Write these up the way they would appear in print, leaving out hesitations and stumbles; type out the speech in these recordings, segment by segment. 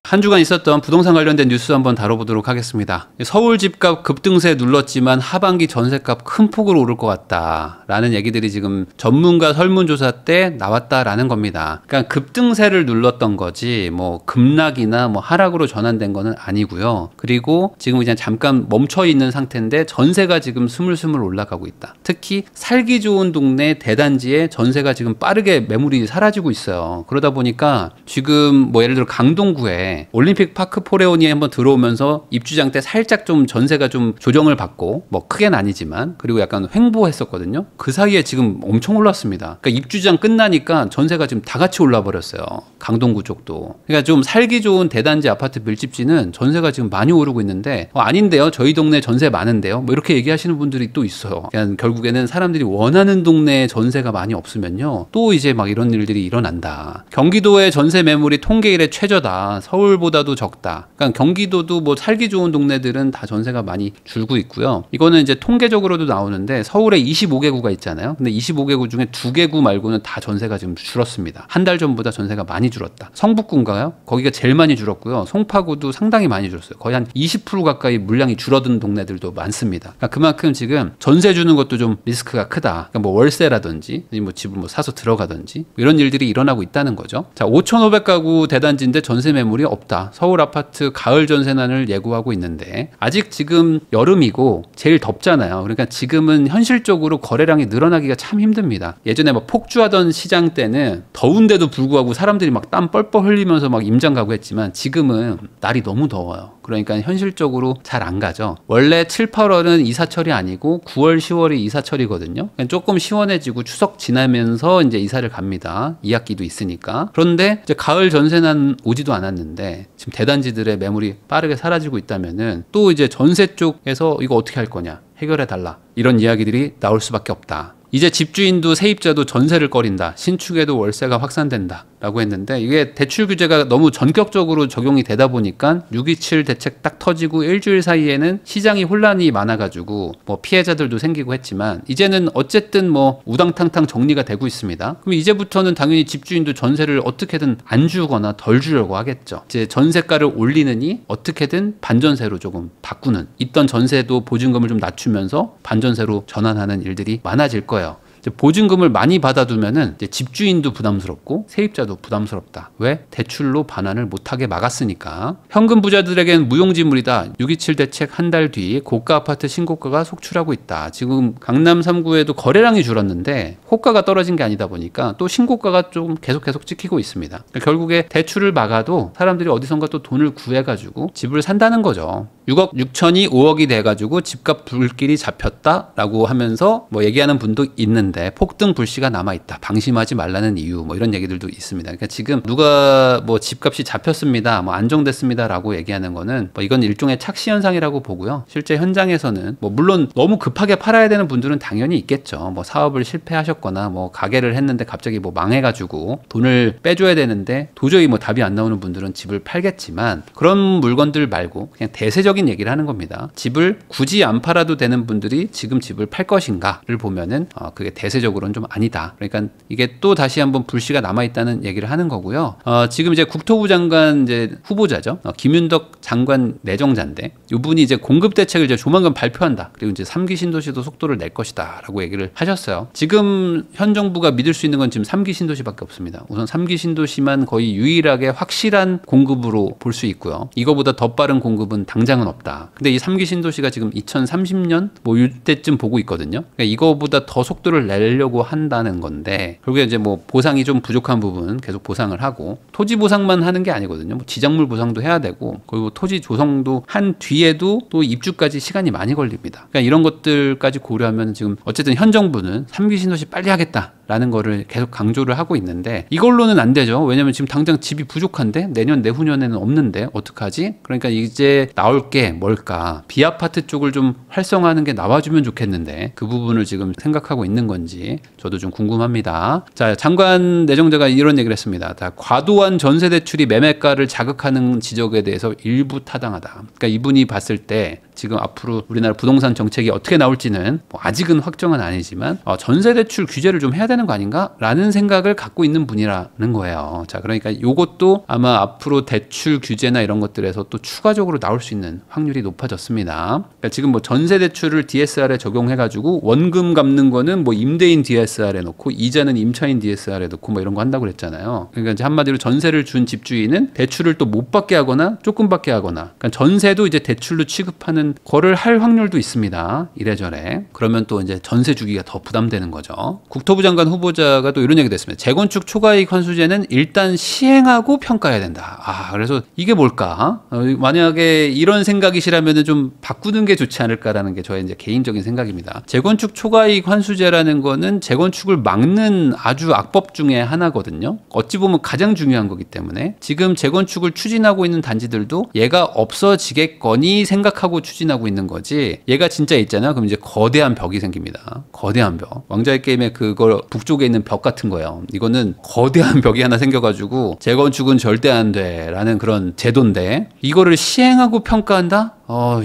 한 주간 있었던 부동산 관련된 뉴스 한번 다뤄보도록 하겠습니다. 서울 집값 급등세 눌렀지만 하반기 전세값 큰 폭으로 오를 것 같다라는 얘기들이 지금 전문가 설문조사 때 나왔다라는 겁니다. 그러니까 급등세를 눌렀던 거지 뭐 급락이나 뭐 하락으로 전환된 거는 아니고요. 그리고 지금 그냥 잠깐 멈춰 있는 상태인데 전세가 지금 스물스물 올라가고 있다. 특히 살기 좋은 동네 대단지에 전세가 지금 빠르게 매물이 사라지고 있어요. 그러다 보니까 지금 뭐 예를 들어 강동구에 올림픽 파크 포레온이 한번 들어오면서 입주장 때 살짝 좀 전세가 좀 조정을 받고 뭐 크게는 아니지만 그리고 약간 횡보했었거든요. 그 사이에 지금 엄청 올랐습니다. 그러니까 입주장 끝나니까 전세가 지금 다 같이 올라 버렸어요. 강동구 쪽도. 그러니까 좀 살기 좋은 대단지 아파트 밀집지는 전세가 지금 많이 오르고 있는데 아닌데요. 저희 동네 전세 많은데요. 뭐 이렇게 얘기하시는 분들이 또 있어요. 그냥 결국에는 사람들이 원하는 동네에 전세가 많이 없으면요. 또 이제 막 이런 일들이 일어난다. 경기도의 전세 매물이 통계 일의 최저다. 서울보다도 적다. 그러니까 경기도도 뭐 살기 좋은 동네들은 다 전세가 많이 줄고 있고요. 이거는 이제 통계적으로도 나오는데 서울에 25개구가 있잖아요. 근데 25개구 중에 2개구 말고는 다 전세가 지금 줄었습니다. 한 달 전보다 전세가 많이 줄었다. 성북구인가요? 거기가 제일 많이 줄었고요. 송파구도 상당히 많이 줄었어요. 거의 한 20% 가까이 물량이 줄어든 동네들도 많습니다. 그러니까 그만큼 지금 전세 주는 것도 좀 리스크가 크다. 그러니까 뭐 월세라든지 뭐 집을 뭐 사서 들어가든지 이런 일들이 일어나고 있다는 거죠. 자, 5,500가구 대단지인데 전세 매물이 없다. 서울 아파트 가을 전세난을 예고하고 있는데 아직 지금 여름이고 제일 덥잖아요. 그러니까 지금은 현실적으로 거래량이 늘어나기가 참 힘듭니다. 예전에 막 폭주하던 시장 때는 더운데도 불구하고 사람들이 막 땀 뻘뻘 흘리면서 막 임장 가고 했지만 지금은 날이 너무 더워요. 그러니까 현실적으로 잘 안 가죠. 원래 7, 8월은 이사철이 아니고 9월, 10월이 이사철이거든요. 조금 시원해지고 추석 지나면서 이제 이사를 갑니다. 2학기도 있으니까. 그런데 이제 가을 전세난 오지도 않았는데 지금 대단지들의 매물이 빠르게 사라지고 있다면은 또 이제 전세 쪽에서 이거 어떻게 할 거냐 해결해 달라 이런 이야기들이 나올 수밖에 없다. 이제 집주인도 세입자도 전세를 꺼린다. 신축에도 월세가 확산된다. 라고 했는데 이게 대출 규제가 너무 전격적으로 적용이 되다 보니까 627 대책 딱 터지고 일주일 사이에는 시장이 혼란이 많아가지고 뭐 피해자들도 생기고 했지만 이제는 어쨌든 뭐 우당탕탕 정리가 되고 있습니다. 그럼 이제부터는 당연히 집주인도 전세를 어떻게든 안 주거나 덜 주려고 하겠죠. 이제 전세가를 올리느니 어떻게든 반전세로 조금 바꾸는 있던 전세도 보증금을 좀 낮추면서 반전세로 전환하는 일들이 많아질 거예요. 보증금을 많이 받아두면은 이제 집주인도 부담스럽고 세입자도 부담스럽다. 왜? 대출로 반환을 못하게 막았으니까. 현금 부자들에겐 무용지물이다. 627 대책 한 달 뒤 고가 아파트 신고가가 속출하고 있다. 지금 강남 3구에도 거래량이 줄었는데 호가가 떨어진 게 아니다 보니까 또 신고가가 좀 계속 찍히고 있습니다. 그러니까 결국에 대출을 막아도 사람들이 어디선가 또 돈을 구해가지고 집을 산다는 거죠. 6억 6천이 5억이 돼가지고 집값 불길이 잡혔다라고 하면서 뭐 얘기하는 분도 있는데 폭등 불씨가 남아있다. 방심하지 말라는 이유 뭐 이런 얘기들도 있습니다. 그러니까 지금 누가 뭐 집값이 잡혔습니다. 뭐 안정됐습니다라고 얘기하는 거는 뭐 이건 일종의 착시 현상이라고 보고요. 실제 현장에서는 뭐 물론 너무 급하게 팔아야 되는 분들은 당연히 있겠죠. 뭐 사업을 실패하셨거나 뭐 가게를 했는데 갑자기 뭐 망해가지고 돈을 빼줘야 되는데 도저히 뭐 답이 안 나오는 분들은 집을 팔겠지만 그런 물건들 말고 그냥 대세적인 얘기를 하는 겁니다. 집을 굳이 안 팔아도 되는 분들이 지금 집을 팔 것인가를 보면은 그게 대세적으로는 좀 아니다. 그러니까 이게 또 다시 한번 불씨가 남아있다는 얘기를 하는 거고요. 지금 이제 국토부 장관 이제 후보자죠. 김윤덕 장관 내정자인데 이분이 이제 공급 대책을 이제 조만간 발표한다. 그리고 이제 3기 신도시도 속도를 낼 것이다라고 얘기를 하셨어요. 지금 현 정부가 믿을 수 있는 건 지금 3기 신도시밖에 없습니다. 우선 3기 신도시만 거의 유일하게 확실한 공급으로 볼 수 있고요. 이거보다 더 빠른 공급은 당장은 없다. 근데 이 3기 신도시가 지금 2030년 뭐 이때쯤 보고 있거든요. 그러니까 이거보다 더 속도를 내려고 한다는 건데 결국에 이제 뭐 보상이 좀 부족한 부분 계속 보상을 하고 토지 보상만 하는 게 아니거든요. 뭐 지작물 보상도 해야 되고 그리고 토지 조성도 한 뒤에도 또 입주까지 시간이 많이 걸립니다. 그러니까 이런 것들까지 고려하면 지금 어쨌든 현 정부는 3기 신도시 빨리 하겠다라는 거를 계속 강조를 하고 있는데 이걸로는 안 되죠. 왜냐면 지금 당장 집이 부족한데 내년 내후년에는 없는데 어떡하지? 그러니까 이제 나올 게 뭘까? 비아파트 쪽을 좀 활성화하는 게 나와주면 좋겠는데 그 부분을 지금 생각하고 있는 건지 저도 좀 궁금합니다. 자, 장관 내정자가 이런 얘기를 했습니다. 과도한 전세 대출이 매매가를 자극하는 지적에 대해서 일부 타당하다. 그러니까 이분이 봤을 때 지금 앞으로 우리나라 부동산 정책이 어떻게 나올지는 뭐 아직은 확정은 아니지만 전세 대출 규제를 좀 해야 되는 하는 거 아닌가? 라는 생각을 갖고 있는 분이라는 거예요. 자, 그러니까 이것도 아마 앞으로 대출 규제나 이런 것들에서 또 추가적으로 나올 수 있는 확률이 높아졌습니다. 그러니까 지금 뭐 전세 대출을 DSR에 적용해가지고 원금 갚는 거는 뭐 임대인 DSR에 놓고 이자는 임차인 DSR에 놓고 뭐 이런 거 한다고 그랬잖아요. 그러니까 이제 한마디로 전세를 준 집주인은 대출을 또 못 받게 하거나 조금 받게 하거나, 그러니까 전세도 이제 대출로 취급하는 거를 할 확률도 있습니다. 이래저래. 그러면 또 이제 전세 주기가 더 부담되는 거죠. 국토부 장관 후보자가 또 이런 얘기도 했습니다. 재건축 초과이익 환수제는 일단 시행하고 평가해야 된다. 그래서 이게 뭘까? 만약에 이런 생각이시라면 좀 바꾸는 게 좋지 않을까라는 게 저의 이제 개인적인 생각입니다. 재건축 초과이익 환수제라는 거는 재건축을 막는 아주 악법 중에 하나거든요. 어찌 보면 가장 중요한 거기 때문에 지금 재건축을 추진하고 있는 단지들도 얘가 없어지겠거니 생각하고 추진하고 있는 거지, 얘가 진짜 있잖아요. 그럼 이제 거대한 벽이 생깁니다. 거대한 벽. 왕좌의 게임에 그걸 북쪽에 있는 벽 같은 거예요. 이거는 거대한 벽이 하나 생겨가지고 재건축은 절대 안 돼 라는 그런 제도인데, 이거를 시행하고 평가한다?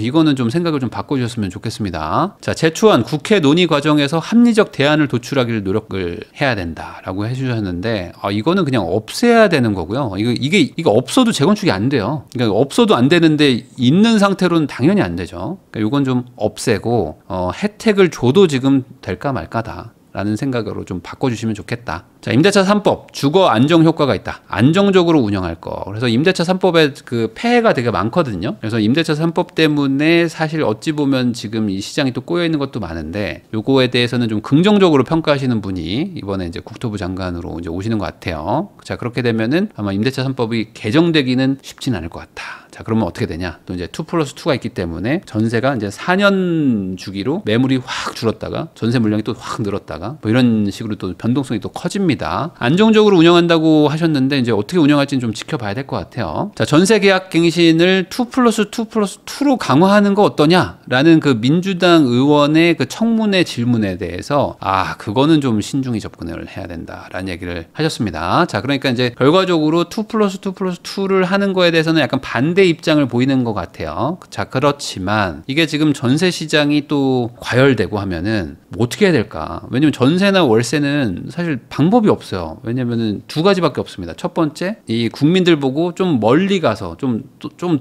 이거는 좀 생각을 좀 바꿔주셨으면 좋겠습니다. 자, 제초안 국회 논의 과정에서 합리적 대안을 도출하기를 노력을 해야 된다라고 해주셨는데, 이거는 그냥 없애야 되는 거고요. 이게 없어도 재건축이 안 돼요. 그러니까 없어도 안 되는데 있는 상태로는 당연히 안 되죠. 그러니까 이건 좀 없애고 혜택을 줘도 지금 될까 말까다 라는 생각으로 좀 바꿔주시면 좋겠다. 자, 임대차 3법, 주거 안정 효과가 있다. 안정적으로 운영할 거. 그래서 임대차 3법에 그 폐해가 되게 많거든요. 그래서 임대차 3법 때문에 사실 어찌 보면 지금 이 시장이 또 꼬여 있는 것도 많은데, 요거에 대해서는 좀 긍정적으로 평가하시는 분이 이번에 이제 국토부 장관으로 이제 오시는 것 같아요. 자, 그렇게 되면은 아마 임대차 3법이 개정되기는 쉽진 않을 것 같다. 자, 그러면 어떻게 되냐? 또 이제 2+2가 있기 때문에 전세가 이제 4년 주기로 매물이 확 줄었다가 전세 물량이 또 확 늘었다가 뭐 이런 식으로 또 변동성이 또 커집니다. 안정적으로 운영한다고 하셨는데 이제 어떻게 운영할지는 좀 지켜봐야 될 것 같아요. 자, 전세 계약 갱신을 2+2+2로 강화하는 거 어떠냐라는 그 민주당 의원의 그 청문회 질문에 대해서 그거는 좀 신중히 접근을 해야 된다라는 얘기를 하셨습니다. 자, 그러니까 이제 결과적으로 2+2+2를 하는 거에 대해서는 약간 반대 입장을 보이는 것 같아요. 자, 그렇지만 이게 지금 전세 시장이 또 과열되고 하면은 뭐 어떻게 해야 될까? 왜냐면 전세나 월세는 사실 방법이 없어요. 왜냐면은 두 가지밖에 없습니다. 첫 번째, 이 국민들 보고 좀 멀리 가서 좀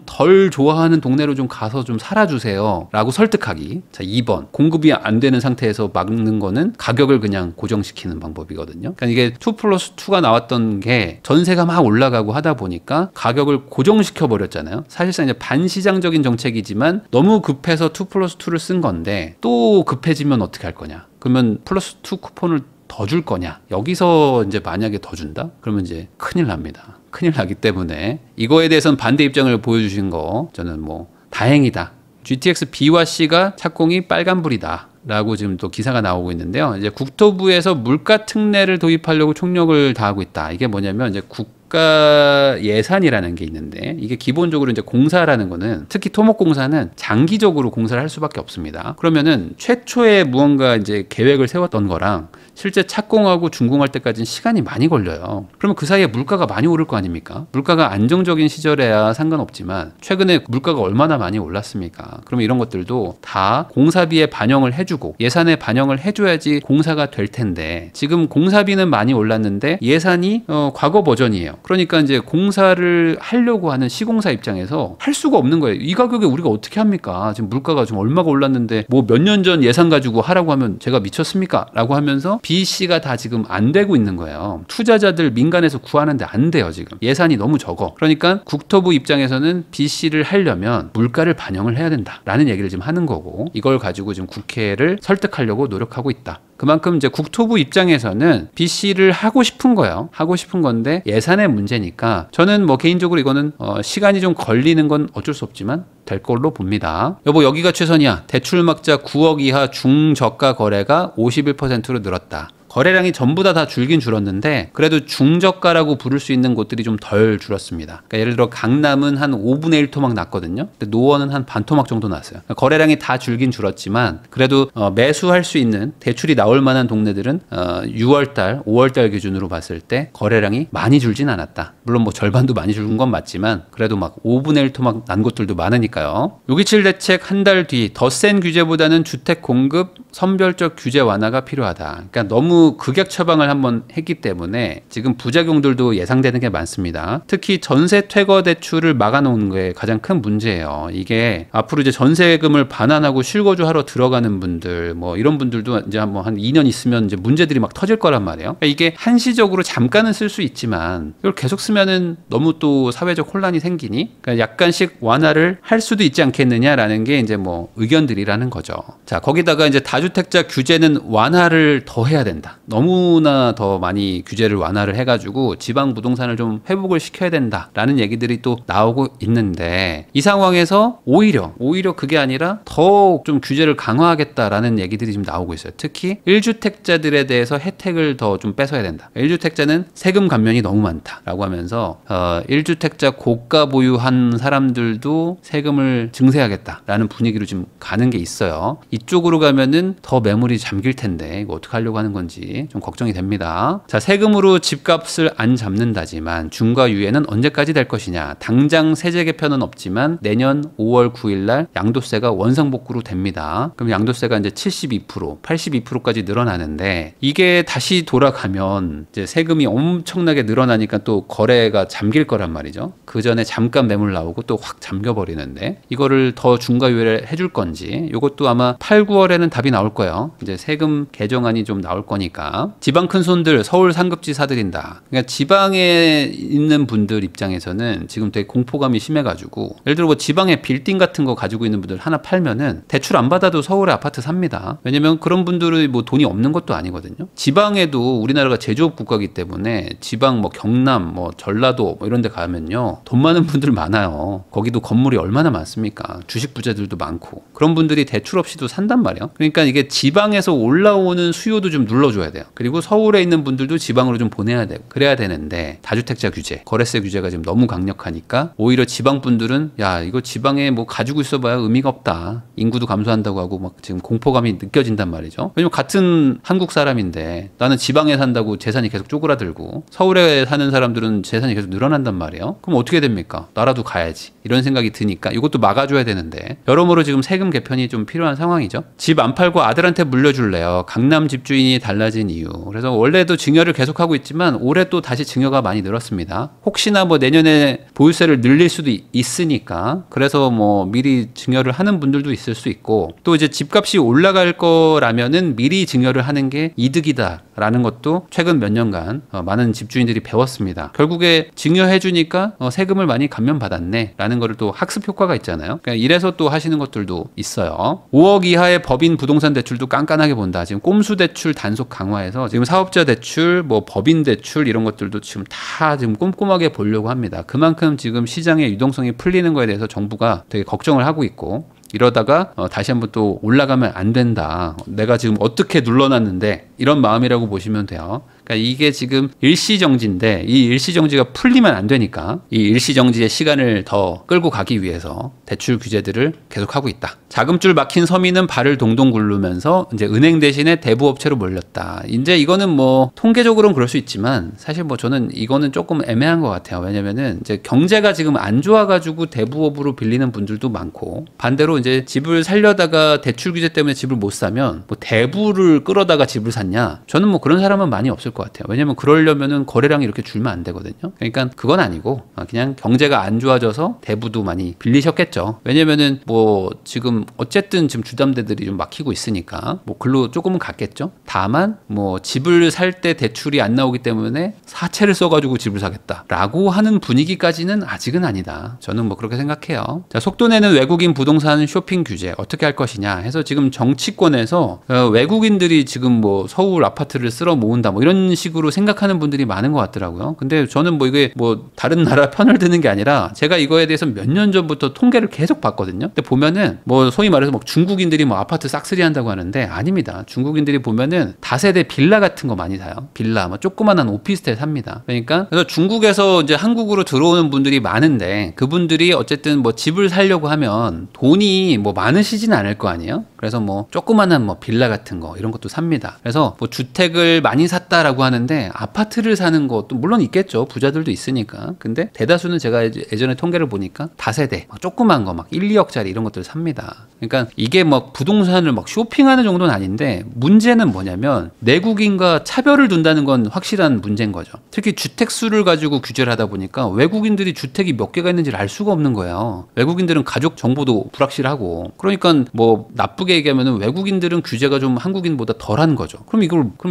덜 좋아하는 동네로 좀 가서 좀 살아주세요 라고 설득하기. 자, 2번, 공급이 안 되는 상태에서 막는 거는 가격을 그냥 고정시키는 방법이거든요. 그러니까 이게 2+2가 나왔던 게 전세가 막 올라가고 하다 보니까 가격을 고정시켜 버렸잖아요. 사실상 이제 반시장적인 정책이지만 너무 급해서 2+2를 쓴 건데, 또 급해지면 어떻게 할 거냐? 그러면 +2 쿠폰을 더 줄 거냐? 여기서 이제 만약에 더 준다? 그러면 이제 큰일 납니다. 큰일 나기 때문에 이거에 대해서는 반대 입장을 보여주신 거 저는 뭐 다행이다. GTX B와 C가 착공이 빨간불이다 라고 지금 또 기사가 나오고 있는데요. 이제 국토부에서 물가 특례를 도입하려고 총력을 다하고 있다. 이게 뭐냐면 이제 국가 예산이라는 게 있는데, 이게 기본적으로 이제 공사라는 거는, 특히 토목공사는 장기적으로 공사를 할 수밖에 없습니다. 그러면은 최초에 무언가 이제 계획을 세웠던 거랑 실제 착공하고 준공할 때까지는 시간이 많이 걸려요. 그러면 그 사이에 물가가 많이 오를 거 아닙니까? 물가가 안정적인 시절에야 상관없지만 최근에 물가가 얼마나 많이 올랐습니까? 그러면 이런 것들도 다 공사비에 반영을 해주고 예산에 반영을 해줘야지 공사가 될 텐데, 지금 공사비는 많이 올랐는데 예산이 과거 버전이에요. 그러니까 이제 공사를 하려고 하는 시공사 입장에서 할 수가 없는 거예요. 이 가격에 우리가 어떻게 합니까? 지금 물가가 좀 얼마가 올랐는데 뭐 몇 년 전 예산 가지고 하라고 하면 제가 미쳤습니까? 라고 하면서 B, C가 다 지금 안 되고 있는 거예요. 투자자들 민간에서 구하는데 안 돼요. 지금 예산이 너무 적어. 그러니까 국토부 입장에서는 B, C를 하려면 물가를 반영을 해야 된다라는 얘기를 지금 하는 거고, 이걸 가지고 지금 국회를 설득하려고 노력하고 있다. 그만큼 이제 국토부 입장에서는 B, C를 하고 싶은 거예요. 하고 싶은 건데 예산의 문제니까 저는 뭐 개인적으로 이거는 시간이 좀 걸리는 건 어쩔 수 없지만 될 걸로 봅니다. 여보, 여기가 최선이야. 대출막자 9억 이하 중저가 거래가 51%로 늘었다. 거래량이 전부 다 줄긴 줄었는데 그래도 중저가라고 부를 수 있는 곳들이 좀 덜 줄었습니다. 그러니까 예를 들어 강남은 한 5분의 1 토막 났거든요. 근데 노원은 한 반 토막 정도 났어요. 그러니까 거래량이 다 줄긴 줄었지만 그래도 매수할 수 있는 대출이 나올 만한 동네들은 6월달, 5월달 기준으로 봤을 때 거래량이 많이 줄진 않았다. 물론 뭐 절반도 많이 줄은 건 맞지만 그래도 막 5분의 1 토막 난 곳들도 많으니까요. 627 대책 한 달 뒤 더 센 규제보다는 주택 공급 선별적 규제 완화가 필요하다. 그러니까 너무 너무 극약 처방을 한번 했기 때문에 지금 부작용들도 예상되는 게 많습니다. 특히 전세 퇴거 대출을 막아놓은 게 가장 큰 문제예요. 이게 앞으로 이제 전세금을 반환하고 실거주하러 들어가는 분들, 뭐 이런 분들도 이제 한 2년 있으면 이제 문제들이 막 터질 거란 말이에요. 그러니까 이게 한시적으로 잠깐은 쓸 수 있지만 이걸 계속 쓰면은 너무 또 사회적 혼란이 생기니, 그러니까 약간씩 완화를 할 수도 있지 않겠느냐라는 게 이제 뭐 의견들이라는 거죠. 자, 거기다가 이제 다주택자 규제는 완화를 더 해야 된다. 너무나 더 많이 규제를 완화를 해가지고 지방 부동산을 좀 회복을 시켜야 된다라는 얘기들이 또 나오고 있는데, 이 상황에서 오히려 그게 아니라 더 좀 규제를 강화하겠다라는 얘기들이 지금 나오고 있어요. 특히 1주택자들에 대해서 혜택을 더 좀 뺏어야 된다. 1주택자는 세금 감면이 너무 많다라고 하면서 1주택자 고가 보유한 사람들도 세금을 증세하겠다라는 분위기로 지금 가는 게 있어요. 이쪽으로 가면은 더 매물이 잠길 텐데 이거 어떻게 하려고 하는 건지 좀 걱정이 됩니다. 자, 세금으로 집값을 안 잡는다지만 중과 유예는 언제까지 될 것이냐. 당장 세제 개편은 없지만 내년 5월 9일 날 양도세가 원상복구로 됩니다. 그럼 양도세가 이제 72%, 82%까지 늘어나는데, 이게 다시 돌아가면 이제 세금이 엄청나게 늘어나니까 또 거래가 잠길 거란 말이죠. 그 전에 잠깐 매물 나오고 또 확 잠겨버리는데, 이거를 더 중과 유예를 해줄 건지, 이것도 아마 8, 9월에는 답이 나올 거예요. 이제 세금 개정안이 좀 나올 거니까. 지방 큰손들 서울 상급지 사들인다. 그러니까 지방에 있는 분들 입장에서는 지금 되게 공포감이 심해가지고, 예를 들어 뭐 지방에 빌딩 같은 거 가지고 있는 분들 하나 팔면은 대출 안 받아도 서울에 아파트 삽니다. 왜냐면 그런 분들이 뭐 돈이 없는 것도 아니거든요. 지방에도 우리나라가 제조업 국가이기 때문에 지방 뭐 경남 뭐 전라도 뭐 이런 데 가면요, 돈 많은 분들 많아요. 거기도 건물이 얼마나 많습니까? 주식 부자들도 많고. 그런 분들이 대출 없이도 산단 말이에요. 그러니까 이게 지방에서 올라오는 수요도 좀 눌러줘야 돼요. 그리고 서울에 있는 분들도 지방으로 좀 보내야 되고 그래야 되는데, 다주택자 규제, 거래세 규제가 지금 너무 강력하니까 오히려 지방 분들은 야, 이거 지방에 뭐 가지고 있어봐야 의미가 없다. 인구도 감소한다고 하고 막 지금 공포감이 느껴진단 말이죠. 왜냐면 같은 한국 사람인데 나는 지방에 산다고 재산이 계속 쪼그라들고 서울에 사는 사람들은 재산이 계속 늘어난단 말이에요. 그럼 어떻게 됩니까? 나라도 가야지. 이런 생각이 드니까 이것도 막아줘야 되는데, 여러모로 지금 세금 개편이 좀 필요한 상황이죠. 집 안 팔고 아들한테 물려줄래요. 강남 집주인이 달라진 이유. 그래서 원래도 증여를 계속하고 있지만 올해 또 다시 증여가 많이 늘었습니다. 혹시나 뭐 내년에 보유세를 늘릴 수도 있으니까, 그래서 뭐 미리 증여를 하는 분들도 있을 수 있고, 또 이제 집값이 올라갈 거라면은 미리 증여를 하는 게 이득이다라는 것도 최근 몇 년간 많은 집주인들이 배웠습니다. 결국에 증여해주니까 세금을 많이 감면받았네 라는 거를 또 학습 효과가 있잖아요. 그러니까 이래서 또 하시는 것들도 있어요. 5억 이하의 법인 부동산 대출도 깐깐하게 본다. 지금 꼼수 대출 단속 강화해서 지금 사업자 대출, 뭐 법인 대출 이런 것들도 지금 다 지금 꼼꼼하게 보려고 합니다. 그만큼 지금 시장의 유동성이 풀리는 거에 대해서 정부가 되게 걱정을 하고 있고, 이러다가 다시 한번 또 올라가면 안 된다. 내가 지금 어떻게 눌러놨는데, 이런 마음이라고 보시면 돼요. 그러니까 이게 지금 일시정지인데, 이 일시정지가 풀리면 안 되니까 이 일시정지의 시간을 더 끌고 가기 위해서 대출 규제들을 계속하고 있다. 자금줄 막힌 서민은 발을 동동 굴르면서 이제 은행 대신에 대부업체로 몰렸다. 이제 이거는 뭐 통계적으로는 그럴 수 있지만 사실 뭐 저는 이거는 조금 애매한 것 같아요. 왜냐면은 이제 경제가 지금 안 좋아가지고 대부업으로 빌리는 분들도 많고, 반대로 이제 집을 살려다가 대출 규제 때문에 집을 못 사면 뭐 대부를 끌어다가 집을 샀냐? 저는 뭐 그런 사람은 많이 없을 것 같아요. 왜냐면 그러려면은 거래량이 이렇게 줄면 안 되거든요. 그러니까 그건 아니고 그냥 경제가 안 좋아져서 대부도 많이 빌리셨겠죠. 왜냐면은 뭐 지금 어쨌든 지금 주담대들이 좀 막히고 있으니까 뭐 글로 조금은 갔겠죠. 다만 뭐 집을 살 때 대출이 안 나오기 때문에 사채를 써가지고 집을 사겠다라고 하는 분위기까지는 아직은 아니다. 저는 뭐 그렇게 생각해요. 자, 속도 내는 외국인 부동산 쇼핑 규제 어떻게 할 것이냐 해서 지금 정치권에서 외국인들이 지금 뭐 서울 아파트를 쓸어 모은다 뭐 이런 식으로 생각하는 분들이 많은 것 같더라고요. 근데 저는 뭐 이게 뭐 다른 나라 편을 드는 게 아니라 제가 이거에 대해서 몇 년 전부터 통계를 계속 봤거든요. 근데 보면은 뭐 소위 말해서 뭐 중국인들이 뭐 아파트 싹쓸이 한다고 하는데 아닙니다. 중국인들이 보면은 다세대 빌라 같은 거 많이 사요. 빌라 뭐 조그만한 오피스텔 삽니다. 그러니까 그래서 중국에서 이제 한국으로 들어오는 분들이 많은데 그분들이 어쨌든 뭐 집을 살려고 하면 돈이 뭐 많으시진 않을 거 아니에요. 그래서 뭐 조그만한 뭐 빌라 같은 거 이런 것도 삽니다. 그래서 뭐 주택을 많이 샀다라고 부자라고 하는데 아파트를 사는 것도 물론 있겠죠. 부자들도 있으니까. 근데 대다수는 제가 예전에 통계를 보니까 다세대, 막 조그만 거 막 1, 2억짜리 이런 것들 삽니다. 그러니까 이게 막 부동산을 막 쇼핑하는 정도는 아닌데 문제는 뭐냐면 내국인과 차별을 둔다는 건 확실한 문제인 거죠. 특히 주택 수를 가지고 규제를 하다 보니까 외국인들이 주택이 몇 개가 있는지를 알 수가 없는 거예요. 외국인들은 가족 정보도 불확실하고, 그러니까 뭐 나쁘게 얘기하면은 외국인들은 규제가 좀 한국인보다 덜한 거죠. 그럼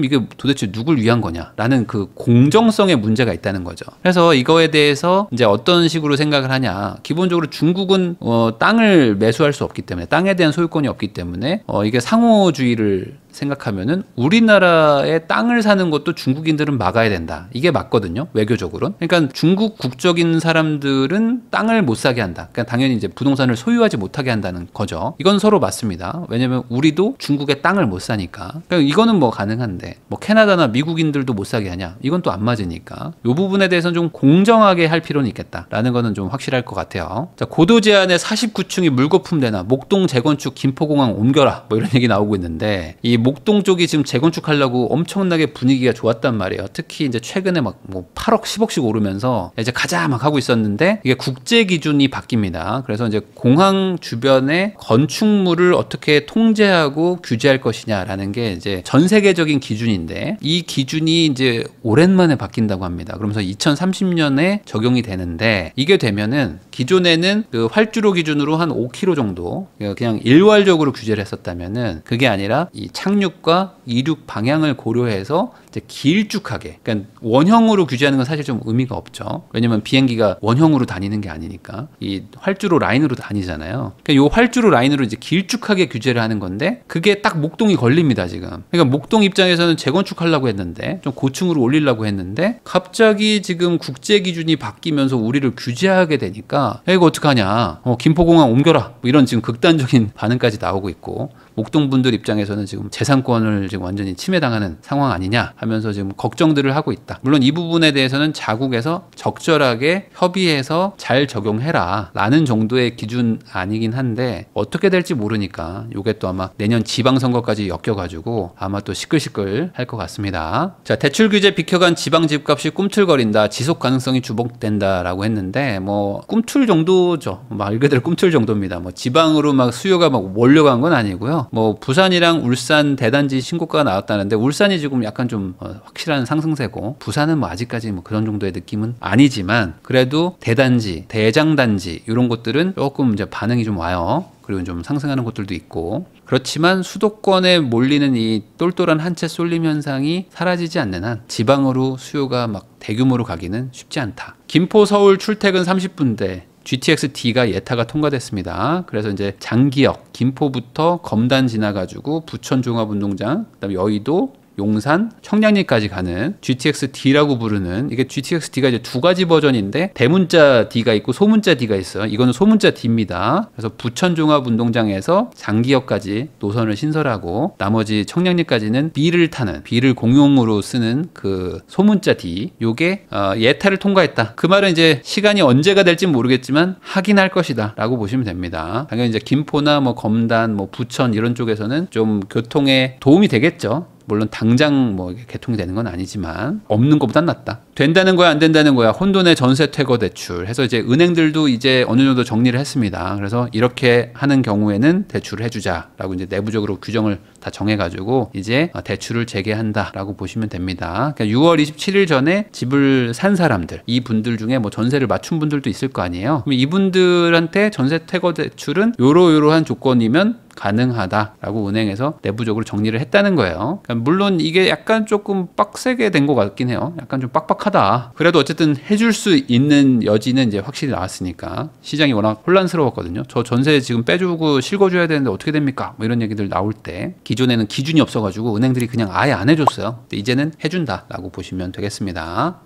이게 도대체 누굴 위한 거냐라는 그 공정성의 문제가 있다는 거죠. 그래서 이거에 대해서 이제 어떤 식으로 생각을 하냐. 기본적으로 중국은 땅을 매수할 수 없기 때문에, 땅에 대한 소유권이 없기 때문에 이게 상호주의를 생각하면은 우리나라의 땅을 사는 것도 중국인들은 막아야 된다. 이게 맞거든요. 외교적으로는. 그러니까 중국 국적인 사람들은 땅을 못 사게 한다. 그러니까 당연히 이제 부동산을 소유하지 못하게 한다는 거죠. 이건 서로 맞습니다. 왜냐면 우리도 중국의 땅을 못 사니까. 그러니까 이거는 뭐 가능한데 뭐 캐나다나 미국인들도 못 사게 하냐? 이건 또 안 맞으니까. 이 부분에 대해서는 좀 공정하게 할 필요는 있겠다라는 거는 좀 확실할 것 같아요. 자, 고도 제한에 49층이 물거품되나 목동 재건축 김포공항 옮겨라. 뭐 이런 얘기 나오고 있는데 이 목동 쪽이 지금 재건축하려고 엄청나게 분위기가 좋았단 말이에요. 특히 이제 최근에 막 뭐 8억, 10억씩 오르면서 이제 가자 막 하고 있었는데 이게 국제 기준이 바뀝니다. 그래서 이제 공항 주변의 건축물을 어떻게 통제하고 규제할 것이냐라는 게 이제 전 세계적인 기준인데 이 기준이 이제 오랜만에 바뀐다고 합니다. 그러면서 2030년에 적용이 되는데 이게 되면은 기존에는 그 활주로 기준으로 한 5km 정도 그냥 일괄적으로 규제를 했었다면은 그게 아니라 이 착륙과 이륙 방향을 고려해서 이제 길쭉하게, 그러니까 원형으로 규제하는 건 사실 좀 의미가 없죠. 왜냐면 비행기가 원형으로 다니는 게 아니니까 이 활주로 라인으로 다니잖아요. 그러니까 이 활주로 라인으로 이제 길쭉하게 규제를 하는 건데 그게 딱 목동이 걸립니다 지금. 그러니까 목동 입장에서는 재건축하려고 했는데 좀 고층으로 올리려고 했는데 갑자기 지금 국제 기준이 바뀌면서 우리를 규제하게 되니까 야, 이거 어떡하냐? 김포공항 옮겨라. 뭐 이런 지금 극단적인 반응까지 나오고 있고. 목동 분들 입장에서는 지금 재산권을 지금 완전히 침해당하는 상황 아니냐 하면서 지금 걱정들을 하고 있다. 물론 이 부분에 대해서는 자국에서 적절하게 협의해서 잘 적용해라 라는 정도의 기준 아니긴 한데 어떻게 될지 모르니까 이게 또 아마 내년 지방선거까지 엮여가지고 아마 또 시끌시끌 할 것 같습니다. 자, 대출 규제 비켜간 지방 집값이 꿈틀거린다. 지속 가능성이 주목된다라고 했는데 뭐 꿈틀 정도죠. 말 그대로 꿈틀 정도입니다. 뭐 지방으로 막 수요가 막 몰려간 건 아니고요. 뭐 부산이랑 울산 대단지 신고가가 나왔다는데 울산이 지금 약간 좀 확실한 상승세고 부산은 뭐 아직까지 뭐 그런 정도의 느낌은 아니지만 그래도 대단지, 대장단지 이런 곳들은 조금 이제 반응이 좀 와요. 그리고 좀 상승하는 곳들도 있고 그렇지만 수도권에 몰리는 이 똘똘한 한 채 쏠림 현상이 사라지지 않는 한 지방으로 수요가 막 대규모로 가기는 쉽지 않다. 김포 서울 출퇴근 30분대 GTX-D가 예타가 통과됐습니다. 그래서 이제 장기역, 김포부터 검단 지나가지고 부천 종합운동장, 그다음에 여의도, 용산, 청량리까지 가는 GTX-D라고 부르는 이게 GTX-D가 이제 두 가지 버전인데 대문자 D가 있고 소문자 D가 있어요. 이거는 소문자 D입니다. 그래서 부천 종합운동장에서 장기역까지 노선을 신설하고 나머지 청량리까지는 B를 타는 B를 공용으로 쓰는 그 소문자 D. 요게 예타를 통과했다. 그 말은 이제 시간이 언제가 될지 모르겠지만 하긴 할 것이다라고 보시면 됩니다. 당연히 이제 김포나 뭐 검단, 뭐 부천 이런 쪽에서는 좀 교통에 도움이 되겠죠. 물론 당장 뭐 개통이 되는 건 아니지만 없는 것보단 낫다. 된다는 거야 안 된다는 거야. 혼돈의 전세 퇴거 대출 해서 이제 은행들도 이제 어느 정도 정리를 했습니다. 그래서 이렇게 하는 경우에는 대출을 해주자라고 이제 내부적으로 규정을 다 정해가지고 이제 대출을 재개한다라고 보시면 됩니다. 그러니까 6월 27일 전에 집을 산 사람들, 이 분들 중에 뭐 전세를 맞춘 분들도 있을 거 아니에요. 그럼 이분들한테 전세 퇴거 대출은 요러요러한 조건이면 가능하다라고 은행에서 내부적으로 정리를 했다는 거예요. 그러니까 물론 이게 약간 조금 빡세게 된 것 같긴 해요. 약간 좀 빡빡하다. 그래도 어쨌든 해줄 수 있는 여지는 이제 확실히 나왔으니까 시장이 워낙 혼란스러웠거든요. 저 전세 지금 빼주고 실거줘야 되는데 어떻게 됩니까? 뭐 이런 얘기들 나올 때 기존에는 기준이 없어가지고 은행들이 그냥 아예 안 해줬어요. 근데 이제는 해준다라고 보시면 되겠습니다.